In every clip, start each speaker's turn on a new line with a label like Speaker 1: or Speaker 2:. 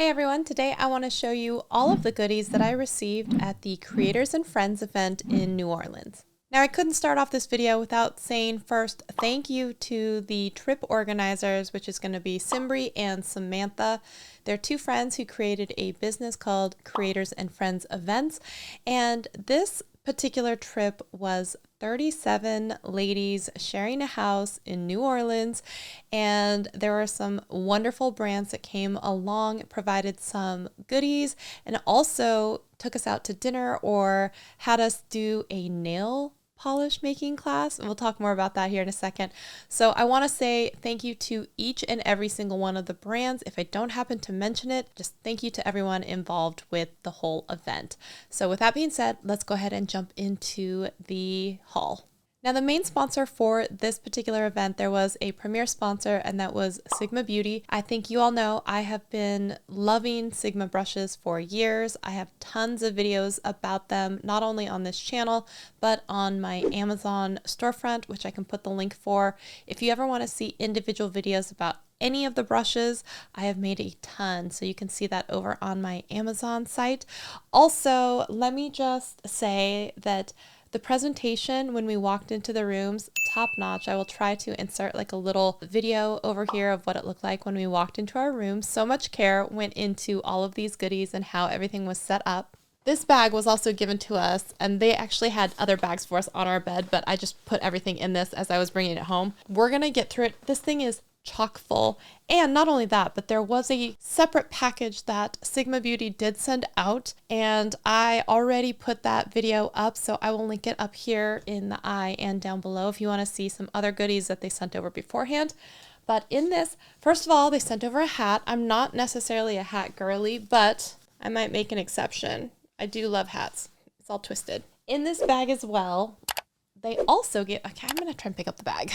Speaker 1: Hey everyone, today I want to show you all of the goodies that I received at the Creators and Friends event in New Orleans. Now I couldn't start off this video without saying first thank you to the trip organizers, which is going to be Simbri and Samantha. They're two friends who created a business called Creators and Friends Events, and this particular trip was 37 ladies sharing a house in New Orleans, and there were some wonderful brands that came along, provided some goodies, and also took us out to dinner or had us do a nail polish making class. And we'll talk more about that here in a second. So I want to say thank you to each and every single one of the brands. If I don't happen to mention it, just thank you to everyone involved with the whole event. So with that being said, let's go ahead and jump into the haul. Now, the main sponsor for this particular event, there was a premier sponsor, and that was Sigma Beauty. I think you all know I have been loving Sigma brushes for years. I have tons of videos about them, not only on this channel, but on my Amazon storefront, which I can put the link for. If you ever want to see individual videos about any of the brushes, I have made a ton, so you can see that over on my Amazon site. Also, let me just say that the presentation when we walked into the rooms, top notch. I will try to insert like a little video over here of what it looked like when we walked into our room. So much care went into all of these goodies and how everything was set up. This bag was also given to us, and they actually had other bags for us on our bed, but I just put everything in this as I was bringing it home. We're going to get through it. This thing is chock full. And not only that, but there was a separate package that Sigma Beauty did send out, and I already put that video up, so I will link it up here in the eye and down below if you want to see some other goodies that they sent over beforehand. But in this, first of all, they sent over a hat. I'm not necessarily a hat girly, but I might make an exception. I do love hats. It's all twisted. In this bag as well, they also get, okay, I'm going to try and pick up the bag.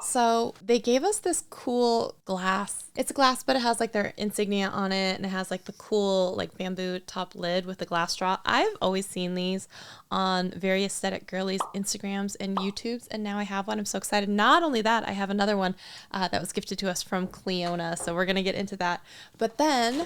Speaker 1: So they gave us this cool glass. It's a glass, but it has like their insignia on it, and it has like the cool like bamboo top lid with the glass straw. I've always seen these on very aesthetic girlies Instagrams and YouTubes, and now I have one. I'm so excited. Not only that, I have another one that was gifted to us from Cleona, so we're gonna get into that. But then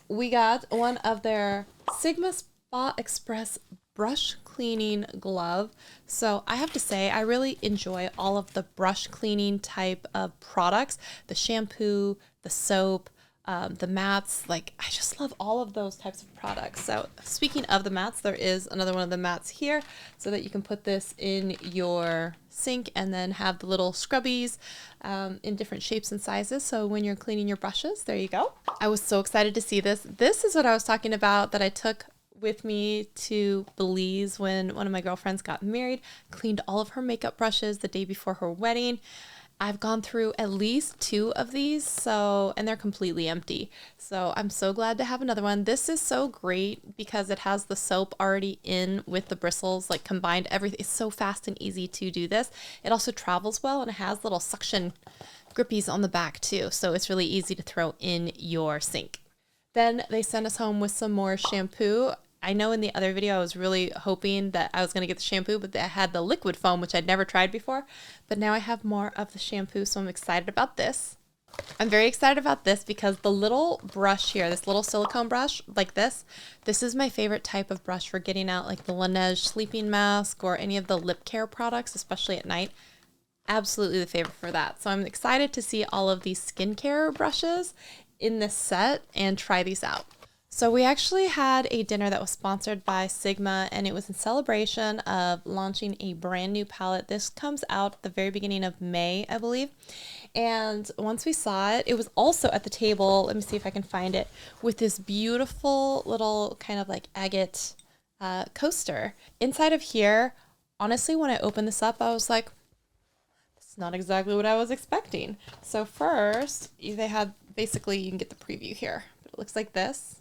Speaker 1: we got one of their Sigma Spa Express brush cleaning glove. So I have to say, I really enjoy all of the brush cleaning type of products, the shampoo, the soap, the mats. Like, I just love all of those types of products. So speaking of the mats, there is another one of the mats here so that you can put this in your sink and then have the little scrubbies in different shapes and sizes. So when you're cleaning your brushes, there you go. I was so excited to see this. This is what I was talking about that I took with me to Belize when one of my girlfriends got married, cleaned all of her makeup brushes the day before her wedding. I've gone through at least 2 of these, and they're completely empty. So I'm so glad to have another one. This is so great because it has the soap already in with the bristles, like combined everything. It's so fast and easy to do this. It also travels well, and it has little suction grippies on the back too. So it's really easy to throw in your sink. Then they sent us home with some more shampoo. I know in the other video I was really hoping that I was going to get the shampoo, but I had the liquid foam, which I'd never tried before. But now I have more of the shampoo, so I'm excited about this. I'm very excited about this because the little brush here, this little silicone brush like this is my favorite type of brush for getting out like the Laneige sleeping mask or any of the lip care products, especially at night. Absolutely the favorite for that. So I'm excited to see all of these skincare brushes in this set and try these out. So we actually had a dinner that was sponsored by Sigma, and it was in celebration of launching a brand new palette. This comes out at the very beginning of May, I believe. And once we saw it, it was also at the table, let me see if I can find it, with this beautiful little kind of like agate coaster. Inside of here, honestly, when I opened this up, I was like, this is not exactly what I was expecting. So first, they had, basically, you can get the preview here, but it looks like this.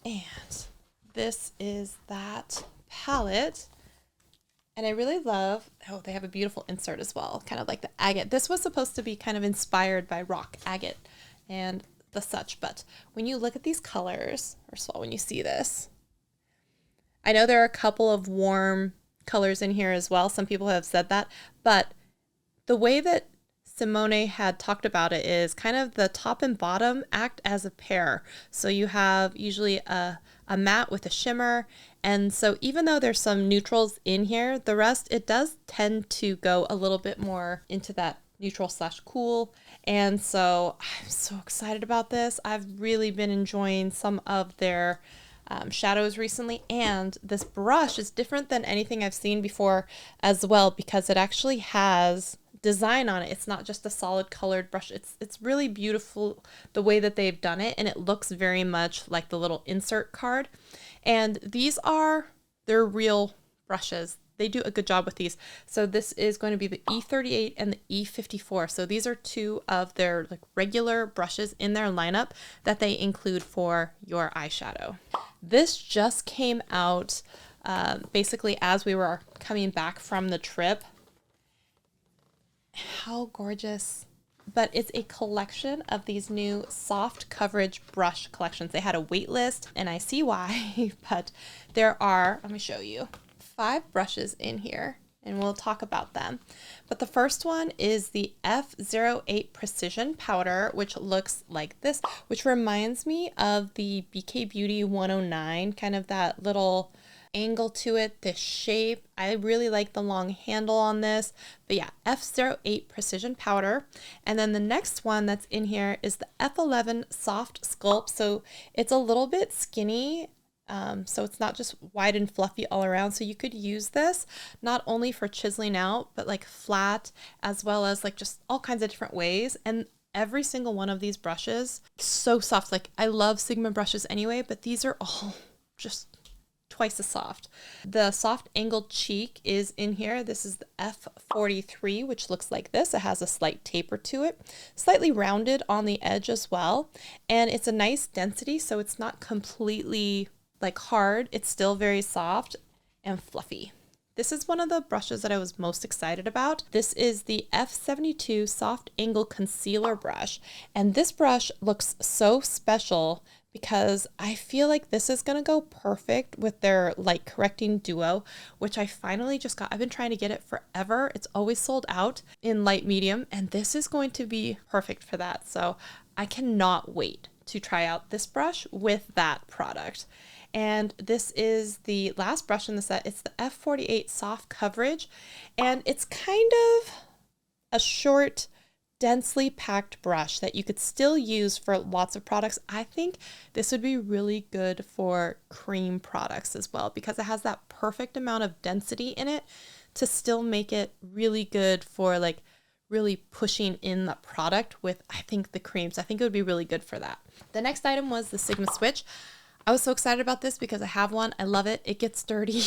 Speaker 1: And this is that palette. And I really love, oh, they have a beautiful insert as well, kind of like the agate. This was supposed to be kind of inspired by rock agate and the such. But when you look at these colors, first of all, when you see this, I know there are a couple of warm colors in here as well. Some people have said that. But the way that Simone had talked about it is kind of the top and bottom act as a pair. So you have usually a matte with a shimmer. And so even though there's some neutrals in here, the rest, it does tend to go a little bit more into that neutral / cool. And so I'm so excited about this. I've really been enjoying some of their shadows recently, and this brush is different than anything I've seen before as well, because it actually has design on it. It's not just a solid colored brush. It's really beautiful the way that they've done it, and it looks very much like the little insert card. And they're real brushes. They do a good job with these. So this is going to be the E38 and the E54. So these are two of their like regular brushes in their lineup that they include for your eyeshadow. This just came out basically as we were coming back from the trip. How gorgeous. But it's a collection of these new soft coverage brush collections. They had a wait list, and I see why, but there are, let me show you, 5 brushes in here, and we'll talk about them. But the first one is the F08 Precision Powder, which looks like this, which reminds me of the BK Beauty 109, kind of that little angle to it, this shape. I really like the long handle on this. But yeah, F08 Precision Powder. And then the next one that's in here is the F11 Soft Sculpt. So it's a little bit skinny. So it's not just wide and fluffy all around. So you could use this not only for chiseling out, but like flat, as well as like just all kinds of different ways. And every single one of these brushes, so soft. Like I love Sigma brushes anyway, but these are all just twice as soft. The soft angled cheek is in here. This is the F43, which looks like this. It has a slight taper to it, slightly rounded on the edge as well. And it's a nice density, so it's not completely like hard. It's still very soft and fluffy. This is one of the brushes that I was most excited about. This is the F72 Soft Angle Concealer Brush. And this brush looks so special because I feel like this is gonna go perfect with their light correcting duo, which I finally just got. I've been trying to get it forever. It's always sold out in light medium, and this is going to be perfect for that. So I cannot wait to try out this brush with that product. And this is the last brush in the set. It's the F48 Soft Coverage, and it's kind of a short, densely packed brush that you could still use for lots of products. I think this would be really good for cream products as well, because it has that perfect amount of density in it to still make it really good for like really pushing in the product with, I think, the creams. I think it would be really good for that. The next item was the Sigma Switch. I was so excited about this because I have one. I love it. It gets dirty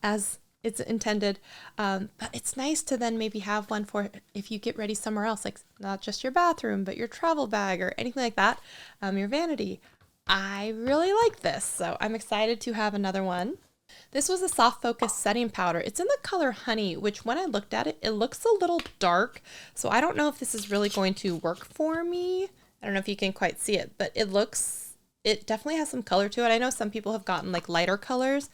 Speaker 1: as it's intended. But it's nice to then maybe have one for if you get ready somewhere else, like not just your bathroom, but your travel bag or anything like that, your vanity. I really like this, so I'm excited to have another one. This was a Soft Focus Setting Powder. It's in the color Honey, which when I looked at it, it looks a little dark. So I don't know if this is really going to work for me. I don't know if you can quite see it, but it definitely has some color to it. I know some people have gotten like lighter colors.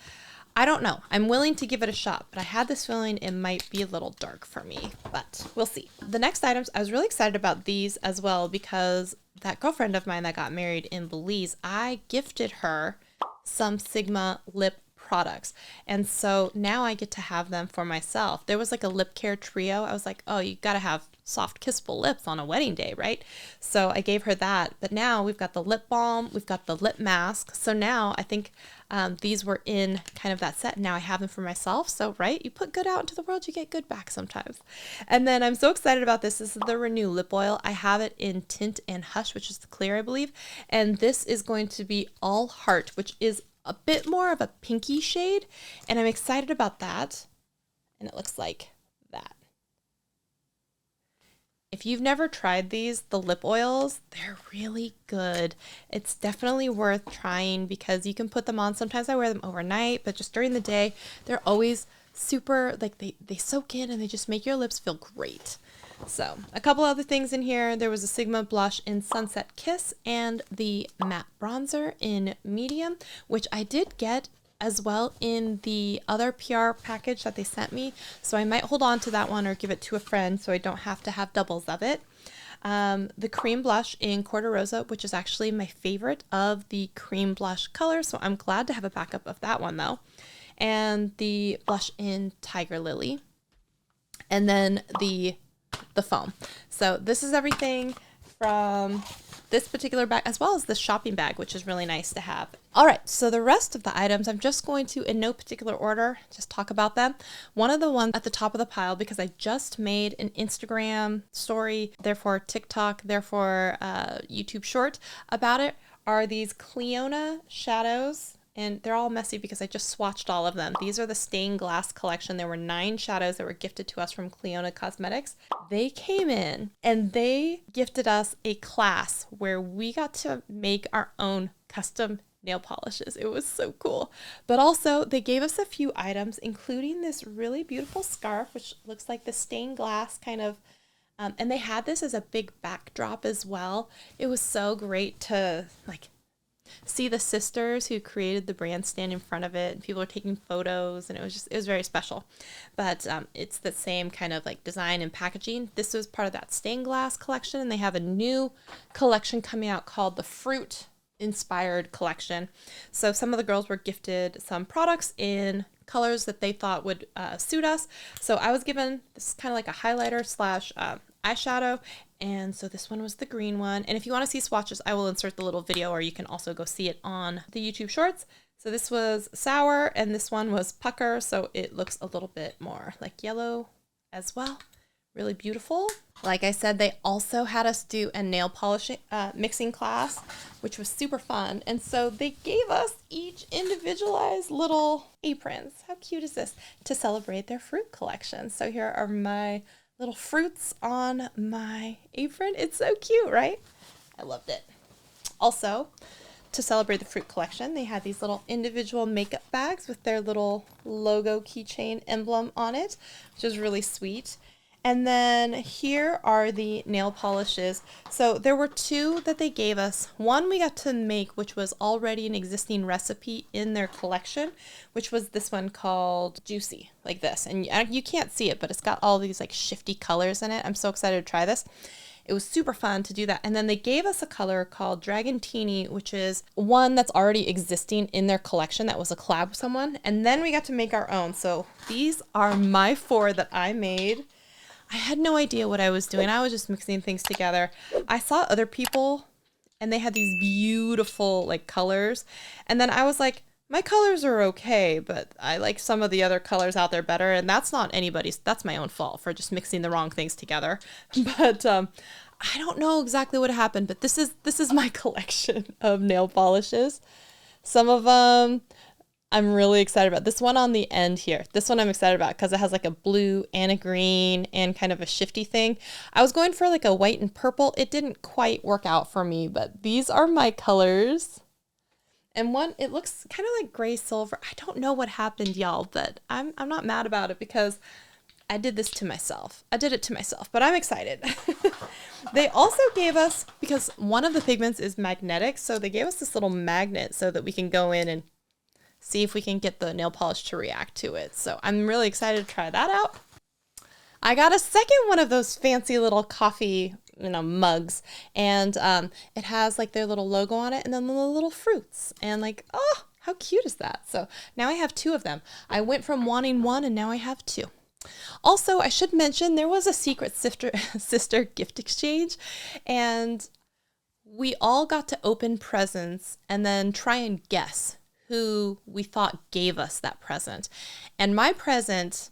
Speaker 1: I don't know. I'm willing to give it a shot, but I had this feeling it might be a little dark for me, but we'll see. The next items, I was really excited about these as well because that girlfriend of mine that got married in Belize, I gifted her some Sigma lip products. And so now I get to have them for myself. There was like a lip care trio. I was like, oh, you got to have soft kissable lips on a wedding day, right? So I gave her that. But now we've got the lip balm, we've got the lip mask. So now I think these were in kind of that set. Now I have them for myself. So, right, you put good out into the world, you get good back sometimes. And then I'm so excited about this. This is the Renew lip oil. I have it in Tint and Hush, which is the clear, I believe. And this is going to be All Heart, which is a bit more of a pinky shade, and I'm excited about that. And it looks like that. If you've never tried these, the lip oils, they're really good. It's definitely worth trying because you can put them on. Sometimes I wear them overnight, but just during the day, they're always super, like they soak in and they just make your lips feel great. So a couple other things in here. There was a Sigma blush in Sunset Kiss and the matte bronzer in medium, which I did get as well in the other PR package that they sent me. So I might hold on to that one or give it to a friend so I don't have to have doubles of it. The cream blush in Corda Rosa, which is actually my favorite of the cream blush colors. So I'm glad to have a backup of that one though. And the blush in Tiger Lily. And then the foam. So this is everything from this particular bag, as well as this shopping bag, which is really nice to have. All right, so the rest of the items, I'm just going to, in no particular order, just talk about them. One of the ones at the top of the pile, because I just made an Instagram story, therefore TikTok, therefore YouTube short about it, are these Cleona shadows. And they're all messy because I just swatched all of them. These are the stained glass collection. There were 9 shadows that were gifted to us from Cleona Cosmetics. They came in and they gifted us a class where we got to make our own custom nail polishes. It was so cool. But also they gave us a few items, including this really beautiful scarf, which looks like the stained glass kind of, and they had this as a big backdrop as well. It was so great to like see the sisters who created the brand stand in front of it, and people are taking photos, and it was very special. But it's the same kind of like design and packaging. This was part of that stained glass collection, and they have a new collection coming out called the Fruit Inspired Collection. So some of the girls were gifted some products in colors that they thought would suit us. So I was given this kind of like a highlighter slash eyeshadow, and so this one was the green one. And if you want to see swatches, I will insert the little video, or you can also go see it on the YouTube shorts. So this was Sour, and this one was Pucker, so it looks a little bit more like yellow as well. Really beautiful. Like I said, they also had us do a nail polishing mixing class, which was super fun. And so they gave us each individualized little aprons. How cute is this? To celebrate their fruit collection. So here are my little fruits on my apron. It's so cute, right? I loved it. Also, to celebrate the fruit collection, they had these little individual makeup bags with their little logo keychain emblem on it, which is really sweet. And then here are the nail polishes. So there were 2 that they gave us. One we got to make, which was already an existing recipe in their collection, which was this one called Juicy, like this. And you can't see it, but it's got all these like shifty colors in it. I'm so excited to try this. It was super fun to do that. And then they gave us a color called Dragon Teeny, which is one that's already existing in their collection that was a collab with someone. And then we got to make our own. So these are my 4 that I made. I had no idea what I was doing. I was just mixing things together. I saw other people and they had these beautiful like colors. And then I was like, my colors are okay, but I like some of the other colors out there better. And that's not anybody's, that's my own fault for just mixing the wrong things together. But I don't know exactly what happened, but this is my collection of nail polishes. Some of them I'm really excited about. This one on the end here. This one I'm excited about because it has like a blue and a green and kind of a shifty thing. I was going for like a white and purple. It didn't quite work out for me, but these are my colors. And one, it looks kind of like gray silver. I don't know what happened, y'all, but I'm not mad about it because I did this to myself. I did it to myself, but I'm excited. They also gave us, because one of the pigments is magnetic, so they gave us this little magnet so that we can go in and see if we can get the nail polish to react to it. So I'm really excited to try that out. I got a second one of those fancy little coffee, mugs, and it has like their little logo on it and then the little fruits, and like, oh, how cute is that? So now I have 2 of them. I went from wanting 1 and now I have 2. Also, I should mention there was a secret sister gift exchange, and we all got to open presents and then try and guess who we thought gave us that present. And my present,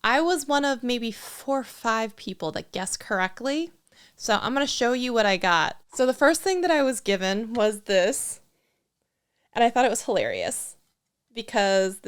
Speaker 1: I was one of maybe 4 or 5 people that guessed correctly. So I'm going to show you what I got. So the first thing that I was given was this, and I thought it was hilarious because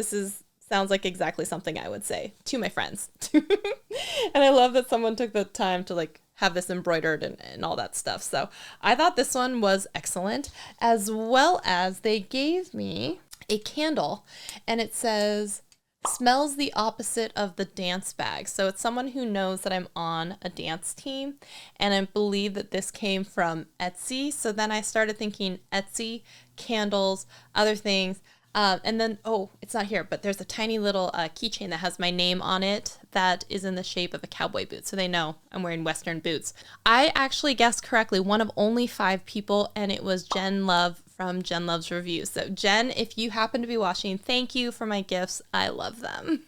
Speaker 1: sounds like exactly something I would say to my friends. And I love that someone took the time to like have this embroidered and all that stuff. So I thought this one was excellent, as well as they gave me a candle, and it says, smells the opposite of the dance bag. So it's someone who knows that I'm on a dance team, and I believe that this came from Etsy. So then I started thinking Etsy, candles, other things. And then, oh, it's not here, but there's a tiny little keychain that has my name on it that is in the shape of a cowboy boot. So they know I'm wearing Western boots. I actually guessed correctly, one of only 5 people, and it was Jen Love from Jen Love's Reviews. So Jen, if you happen to be watching, thank you for my gifts. I love them.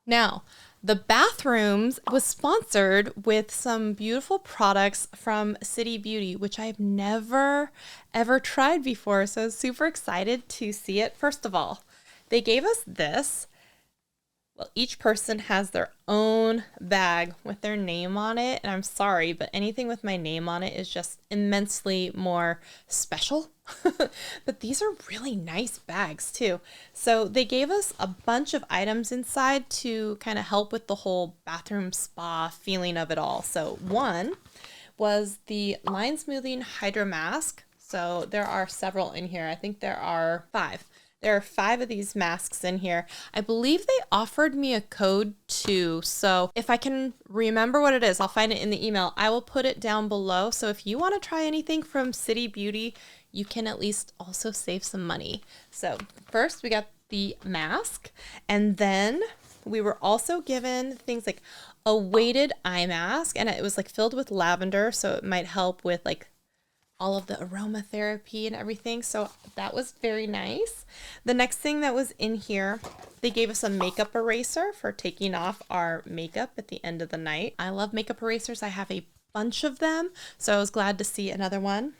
Speaker 1: Now, the bathrooms was sponsored with some beautiful products from City Beauty, which I've never, ever tried before. So I was super excited to see it. First of all, they gave us this. Well, each person has their own bag with their name on it. And I'm sorry, but anything with my name on it is just immensely more special. But these are really nice bags too. So they gave us a bunch of items inside to kind of help with the whole bathroom spa feeling of it all. So one was the line smoothing hydro mask. So there are several in here. I think there are 5. There are 5 of these masks in here. I believe they offered me a code too. So if I can remember what it is, I'll find it in the email. I will put it down below. So if you want to try anything from City Beauty, you can at least also save some money. So first we got the mask, and then we were also given things like a weighted eye mask, and it was like filled with lavender. So it might help with like all of the aromatherapy and everything. So that was very nice. The next thing that was in here, they gave us a makeup eraser for taking off our makeup at the end of the night. I love makeup erasers. I have a bunch of them. So I was glad to see another one.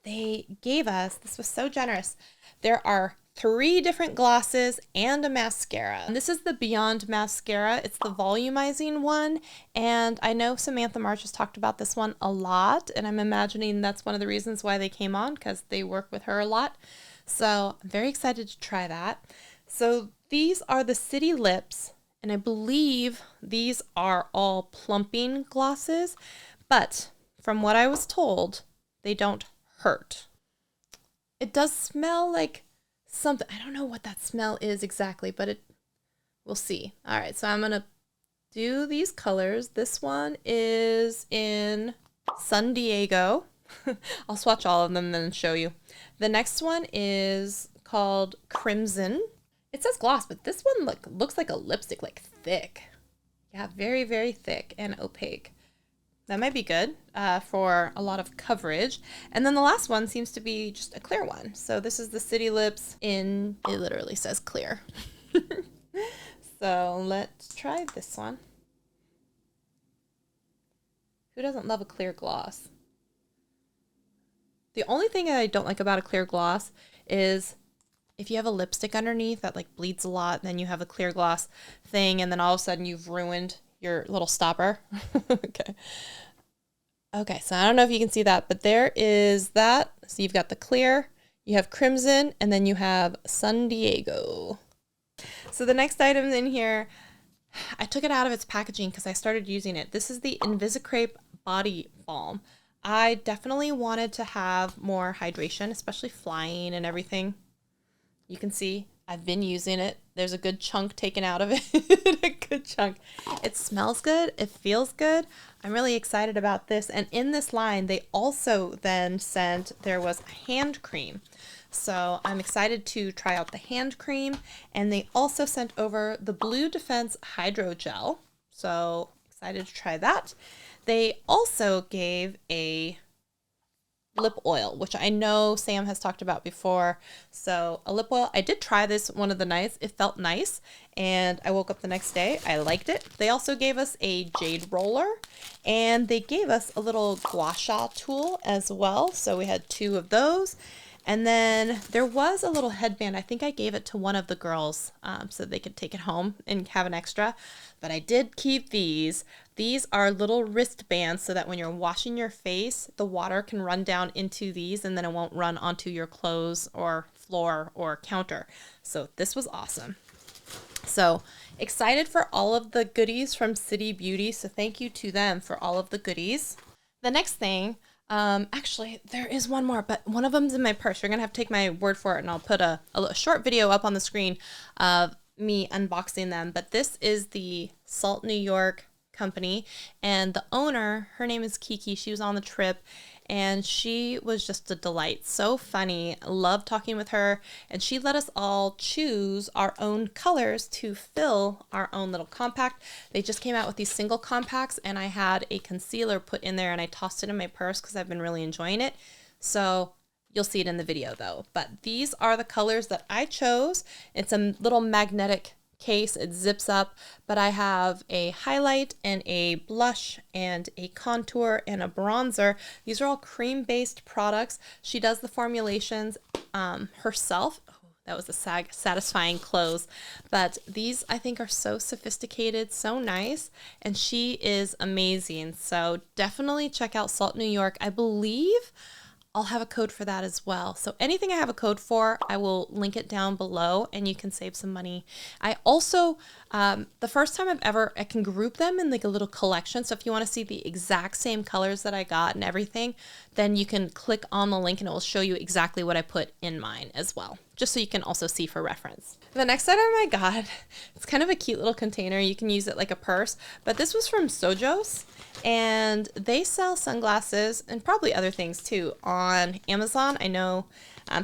Speaker 1: They gave us, this was so generous, there are 3 different glosses and a mascara. And this is the Beyond mascara. It's the volumizing one. And I know Samantha March has talked about this one a lot. And I'm imagining that's one of the reasons why they came on, because they work with her a lot. So I'm very excited to try that. So these are the City Lips. And I believe these are all plumping glosses. But from what I was told, they don't hurt. It does smell like something. I don't know what that smell is exactly, but we'll see. All right, so I'm gonna do these colors. This one is in San Diego. I'll swatch all of them and then show you. The next one is called Crimson. It says gloss, but this one looks like a lipstick, like thick. Yeah, very, very thick and opaque. That might be good for a lot of coverage. And then the last one seems to be just a clear one. So this is the City Lips in, it literally says clear. So let's try this one. Who doesn't love a clear gloss? The only thing I don't like about a clear gloss is if you have a lipstick underneath that like bleeds a lot, then you have a clear gloss thing, and then all of a sudden you've ruined your little stopper. Okay, so I don't know if you can see that, but there is that. So you've got the clear, you have Crimson, and then you have San Diego. So the next item in here, I took it out of its packaging because I started using it. This is the Invisicrepe Body Balm. I definitely wanted to have more hydration, especially flying and everything. You can see I've been using it. There's a good chunk taken out of it. A good chunk. It smells good. It feels good. I'm really excited about this. And in this line, they also then sent, there was a hand cream. So I'm excited to try out the hand cream. And they also sent over the Blue Defense Hydro Gel. So excited to try that. They also gave a lip oil, which I know Sam has talked about before. So a lip oil, I did try this one of the nights. It felt nice, and I woke up the next day. I liked it. They also gave us a jade roller, and they gave us a little gua sha tool as well. So we had 2 of those. And then there was a little headband. I think I gave it to one of the girls so they could take it home and have an extra. But I did keep these. These are little wristbands so that when you're washing your face, the water can run down into these and then it won't run onto your clothes or floor or counter. So this was awesome. So excited for all of the goodies from City Beauty. So thank you to them for all of the goodies. The next thing, actually there is one more, but one of them's in my purse. You're gonna have to take my word for it, and I'll put a short video up on the screen of me unboxing them. But this is the Salt New York company, and the owner, her name is Kiki. She was on the trip, and she was just a delight. So funny. Love talking with her, and she let us all choose our own colors to fill our own little compact. They just came out with these single compacts, and I had a concealer put in there, and I tossed it in my purse because I've been really enjoying it. So you'll see it in the video though. But these are the colors that I chose. It's a little magnetic case. It zips up, but I have a highlight and a blush and a contour and a bronzer. These are all cream-based products. She does the formulations herself. Oh, that was a satisfying close. But these I think are so sophisticated, so nice, and she is amazing. So definitely check out Salt New York. I believe I'll have a code for that as well. So anything I have a code for, I will link it down below and you can save some money. I also, the first time I can group them in like a little collection. So if you want to see the exact same colors that I got and everything, then you can click on the link and it will show you exactly what I put in mine as well, just so you can also see for reference. The next item I got, it's kind of a cute little container. You can use it like a purse, but this was from Sojos, and they sell sunglasses and probably other things too on Amazon. I know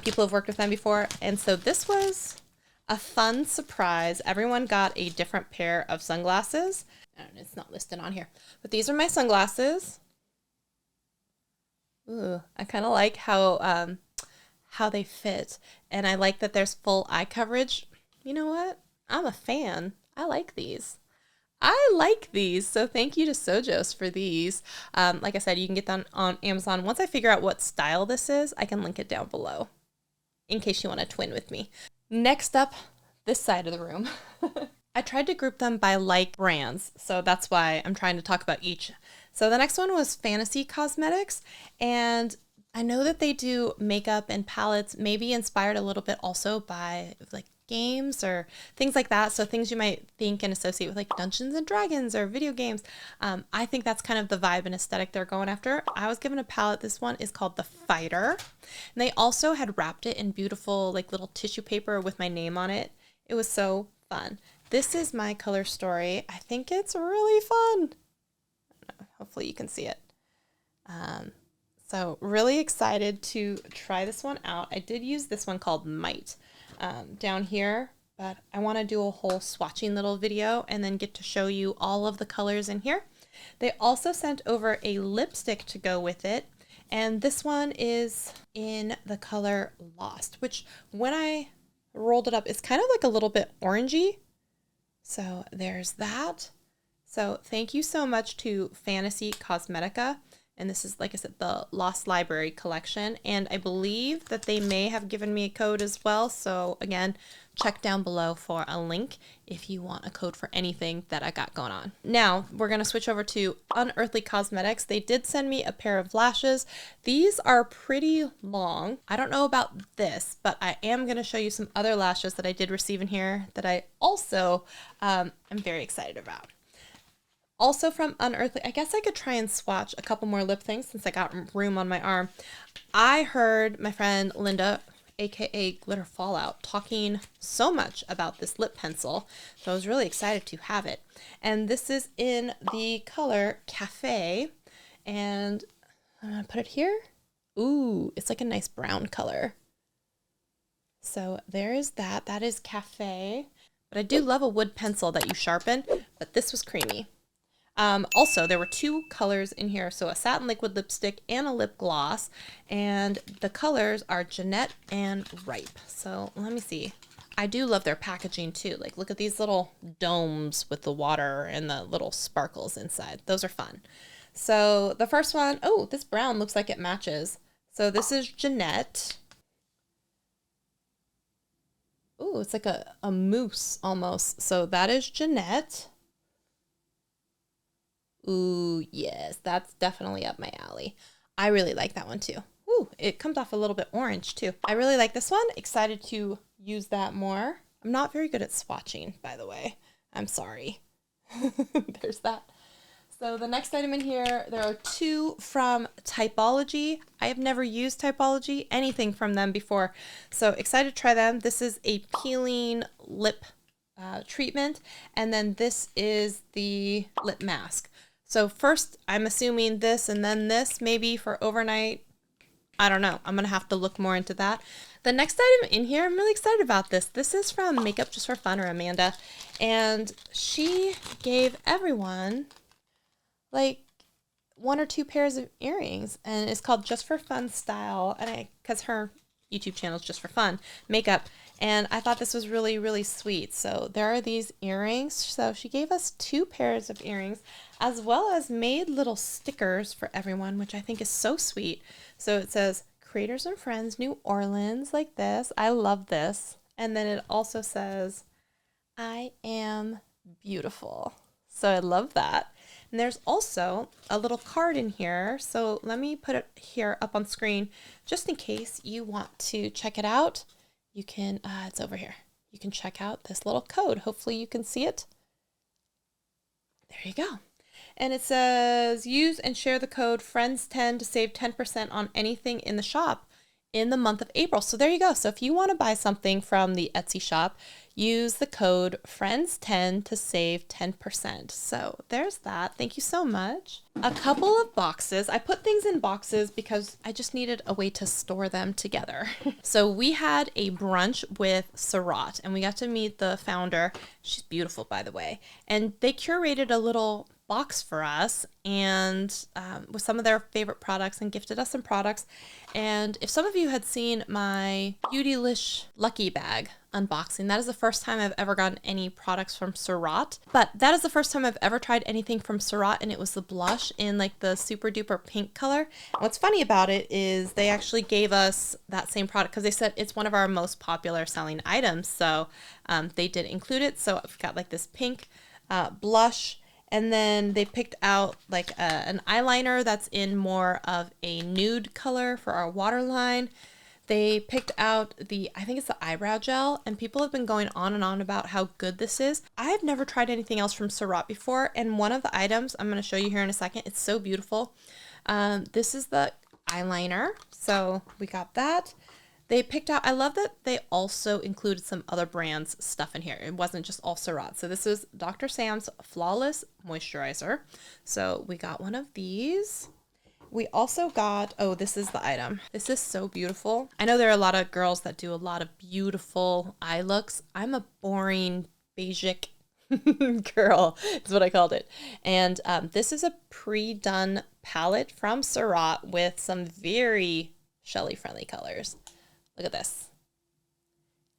Speaker 1: people have worked with them before, and so this was a fun surprise. Everyone got a different pair of sunglasses. I don't know, it's not listed on here, but these are my sunglasses. Ooh, I kind of like how they fit, and I like that there's full eye coverage. You know what? I'm a fan. I like these. So thank you to Sojos for these. Like I said, you can get them on Amazon. Once I figure out what style this is, I can link it down below in case you want to twin with me. Next up, this side of the room. I tried to group them by like brands, so that's why I'm trying to talk about each. So the next one was Fantasy Cosmetics, and I know that they do makeup and palettes, maybe inspired a little bit also by like games or things like that. So things you might think and associate with like Dungeons and Dragons or video games. I think that's kind of the vibe and aesthetic they're going after. I was given a palette. This one is called The Fighter. And they also had wrapped it in beautiful like little tissue paper with my name on it. It was so fun. This is my color story. I think it's really fun. Hopefully you can see it. So really excited to try this one out. I did use this one called Might down here, but I want to do a whole swatching little video and then get to show you all of the colors in here. They also sent over a lipstick to go with it, and this one is in the color Lost, which when I rolled it up, it's kind of like a little bit orangey. So there's that. So thank you so much to Fantasy Cosmetica. And this is, like I said, the Lost Library collection. And I believe that they may have given me a code as well. So again, check down below for a link if you want a code for anything that I got going on. Now we're going to switch over to Unearthly Cosmetics. They did send me a pair of lashes. These are pretty long. I don't know about this, but I am going to show you some other lashes that I did receive in here that I also am very excited about. Also from Unearthly, I guess I could try and swatch a couple more lip things since I got room on my arm. I heard my friend Linda, aka Glitter Fallout, talking so much about this lip pencil, so I was really excited to have it. And this is in the color Cafe, and I'm gonna put it here. Ooh, it's like a nice brown color. So there is that. That is Cafe. But I do love a wood pencil that you sharpen, but this was creamy. Also, there were two colors in here, so a satin liquid lipstick and a lip gloss, and the colors are Jeanette and Ripe. So let me see. I do love their packaging too. Like, look at these little domes with the water and the little sparkles inside. Those are fun. So the first one, oh, this brown looks like it matches. So this is Jeanette. Oh, it's like a mousse almost. So that is Jeanette. Ooh, yes, that's definitely up my alley. I really like that one too. Ooh, it comes off a little bit orange too. I really like this one. Excited to use that more. I'm not very good at swatching, by the way. I'm sorry. There's that. So the next item in here, there are two from Typology. I have never used Typology, anything from them before. So excited to try them. This is a peeling lip treatment, and then this is the lip mask. So first, I'm assuming this and then this maybe for overnight. I don't know. I'm going to have to look more into that. The next item in here, I'm really excited about this. This is from Makeup Just for Fun, or Amanda. And she gave everyone like 1 or 2 pairs of earrings. And it's called Just for Fun Style. And because her YouTube channel is Just for Fun Makeup. And I thought this was really, really sweet. So there are these earrings. So she gave us 2 pairs of earrings, as well as made little stickers for everyone, which I think is so sweet. So it says Creators and Friends, New Orleans, like this. I love this. And then it also says, I am beautiful. So I love that. And there's also a little card in here. So let me put it here up on screen just in case you want to check it out. You can, it's over here. You can check out this little code. Hopefully you can see it. There you go. And it says, use and share the code FRIENDS10 to save 10% on anything in the shop in the month of April. So there you go. So if you want to buy something from the Etsy shop, use the code FRIENDS10 to save 10%. So there's that. Thank you so much. A couple of boxes. I put things in boxes because I just needed a way to store them together. So we had a brunch with Surat, and we got to meet the founder. She's beautiful, by the way. And they curated a little box for us and with some of their favorite products, and gifted us some products. And if some of you had seen my Beautylish Lucky Bag unboxing, that is the first time I've ever gotten any products from Surat, but that is the first time I've ever tried anything from Surat, and it was the blush in like the super duper pink color. What's funny about it is they actually gave us that same product because they said it's one of our most popular selling items, so they did include it. So I've got like this pink blush. And then they picked out like an eyeliner that's in more of a nude color for our waterline. They picked out I think it's the eyebrow gel, and people have been going on and on about how good this is. I have never tried anything else from Surat before, and one of the items I'm going to show you here in a second, it's so beautiful. This is the eyeliner, so we got that. They picked out, I love that they also included some other brands stuff in here. It wasn't just all Surat. So this is Dr. Sam's Flawless Moisturizer. So we got one of these. We also got, oh, this is the item. This is so beautiful. I know there are a lot of girls that do a lot of beautiful eye looks. I'm a boring, basic girl, is what I called it. And this is a pre-done palette from Surat with some very Shelly friendly colors. Look at this.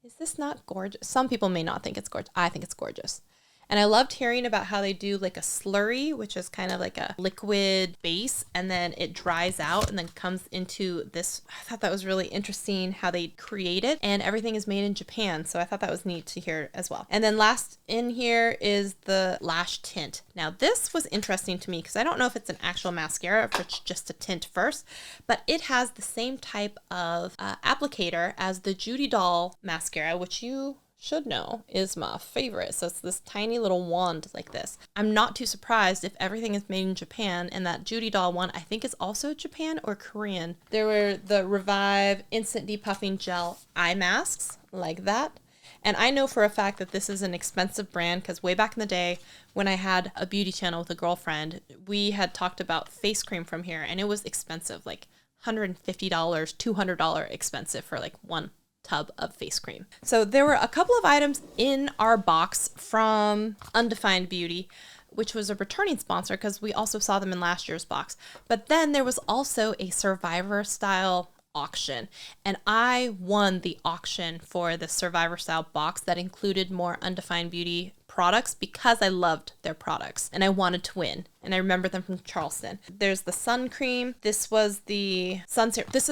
Speaker 1: Is this not gorgeous? Some people may not think it's gorgeous. I think it's gorgeous. And I loved hearing about how they do like a slurry, which is kind of like a liquid base, and then it dries out and then comes into this. I thought that was really interesting how they create it, and everything is made in Japan. So I thought that was neat to hear as well. And then last in here is the lash tint. Now this was interesting to me because I don't know if it's an actual mascara or if it's just a tint first, but it has the same type of applicator as the Judy Doll mascara, which you should know is my favorite. So it's this tiny little wand like this. I'm not too surprised if everything is made in Japan, and that Judy Doll one I think is also Japan or Korean. There were the Revive Instant Depuffing Gel eye masks like that. And I know for a fact that this is an expensive brand because way back in the day when I had a beauty channel with a girlfriend, we had talked about face cream from here, and it was expensive, like $150, $200 expensive for like one tub of face cream. So there were a couple of items in our box from Undefined Beauty, which was a returning sponsor because we also saw them in last year's box. But then there was also a Survivor style auction, and I won the auction for the Survivor style box that included more Undefined Beauty products because I loved their products and I wanted to win, and I remember them from Charleston. There's the sun cream. This was the sun serum. This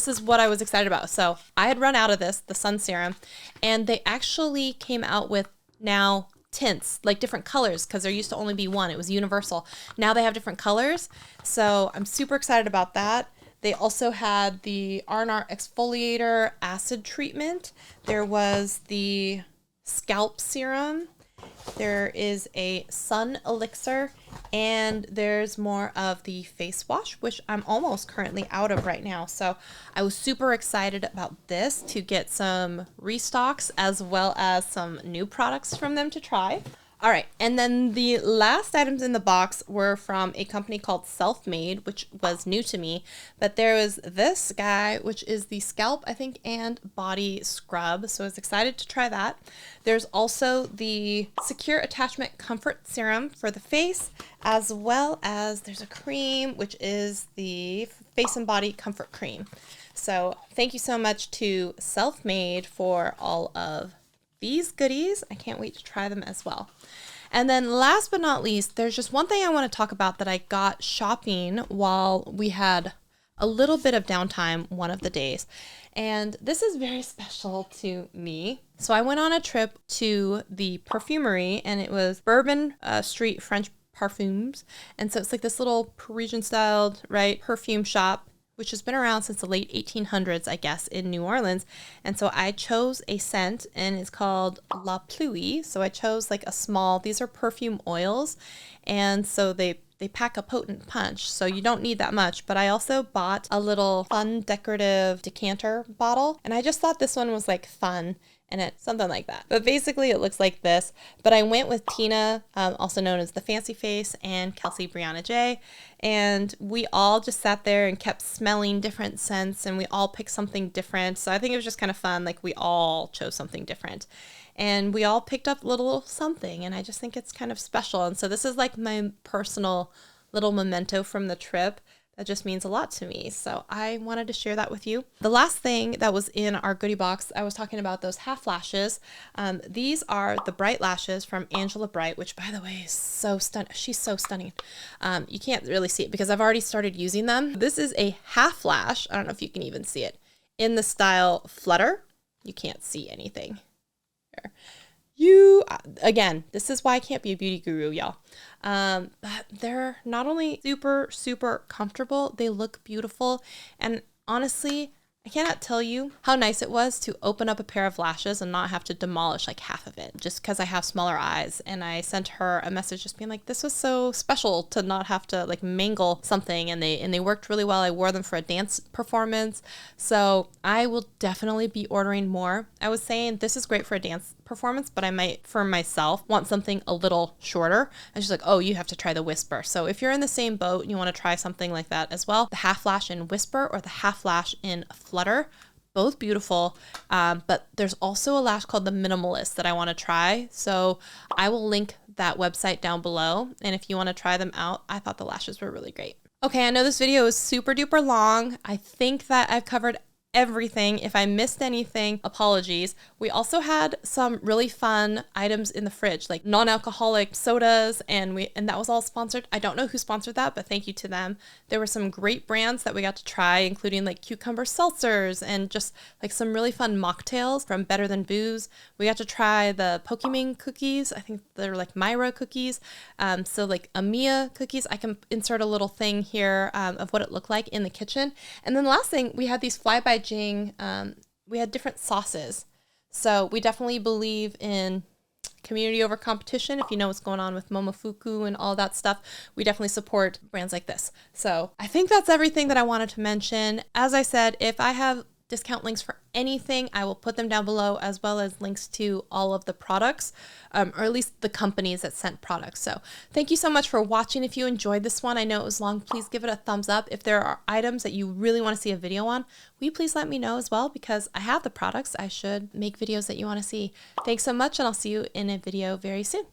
Speaker 1: is what I was excited about. So I had run out of the sun serum, and they actually came out with now tints, like different colors, because there used to only be one. It was universal. Now they have different colors, so I'm super excited about that. They also had the R&R exfoliator acid treatment. There was the scalp serum. There is a sun elixir, and there's more of the face wash, which I'm almost currently out of right now. So I was super excited about this to get some restocks as well as some new products from them to try. All right, and then the last items in the box were from a company called Self-Made, which was new to me, but there was this guy, which is the scalp, I think, and body scrub, so I was excited to try that. There's also the Secure Attachment Comfort Serum for the face, as well as there's a cream, which is the Face and Body Comfort Cream. So thank you so much to Self-Made for all of these goodies. I can't wait to try them as well. And then last but not least, there's just one thing I want to talk about that I got shopping while we had a little bit of downtime one of the days. And this is very special to me. So I went on a trip to the perfumery, and it was Bourbon Street French Parfums. And so it's like this little Parisian styled, right, perfume shop, which has been around since the late 1800s, I guess, in New Orleans. And so I chose a scent, and it's called La Pluie. So I chose like a small, these are perfume oils. And so they pack a potent punch, so you don't need that much. But I also bought a little fun decorative decanter bottle, and I just thought this one was like fun. And it's something like that. But basically it looks like this. But I went with Tina, also known as the Fancy Face, and Kelsey Brianna J. And we all just sat there and kept smelling different scents, and we all picked something different. So I think it was just kind of fun. Like, we all chose something different. And we all picked up a little something, and I just think it's kind of special. And so this is like my personal little memento from the trip. That just means a lot to me. So I wanted to share that with you. The last thing that was in our goodie box, I was talking about those half lashes. These are the Bright lashes from Angela Bright, which, by the way, is so stunning. She's so stunning. You can't really see it because I've already started using them. This is a half lash. I don't know if you can even see it. In the style Flutter. You can't see anything. Here. Again, this is why I can't be a beauty guru, y'all. But they're not only super, super comfortable, they look beautiful. And honestly, I cannot tell you how nice it was to open up a pair of lashes and not have to demolish like half of it just because I have smaller eyes. And I sent her a message just being like, this was so special to not have to like mangle something. And they worked really well. I wore them for a dance performance. So I will definitely be ordering more. I was saying this is great for a dance performance, but I might, for myself, want something a little shorter. And she's like, oh, you have to try the Whisper. So if you're in the same boat and you want to try something like that as well, the half lash in Whisper or the half lash in Flutter, both beautiful. But there's also a lash called the Minimalist that I want to try. So I will link that website down below. And if you want to try them out, I thought the lashes were really great. Okay, I know this video is super duper long. I think that I've covered everything. If I missed anything, apologies. We also had some really fun items in the fridge, like non-alcoholic sodas, and that was all sponsored. I don't know who sponsored that, but thank you to them. There were some great brands that we got to try, including like cucumber seltzers and just like some really fun mocktails from Better Than Booze. We got to try the Pokemon cookies. I think they're like Myra cookies. So like Amia cookies. I can insert a little thing here of what it looked like in the kitchen. And then the last thing, we had these fly-by we had different sauces. So we definitely believe in community over competition. If you know what's going on with Momofuku and all that stuff, we definitely support brands like this. So I think that's everything that I wanted to mention. As I said, if I have discount links for anything, I will put them down below, as well as links to all of the products, or at least the companies that sent products. So thank you so much for watching. If you enjoyed this one, I know it was long, please give it a thumbs up. If there are items that you really want to see a video on, will you please let me know as well, because I have the products. I should make videos that you want to see. Thanks so much, and I'll see you in a video very soon.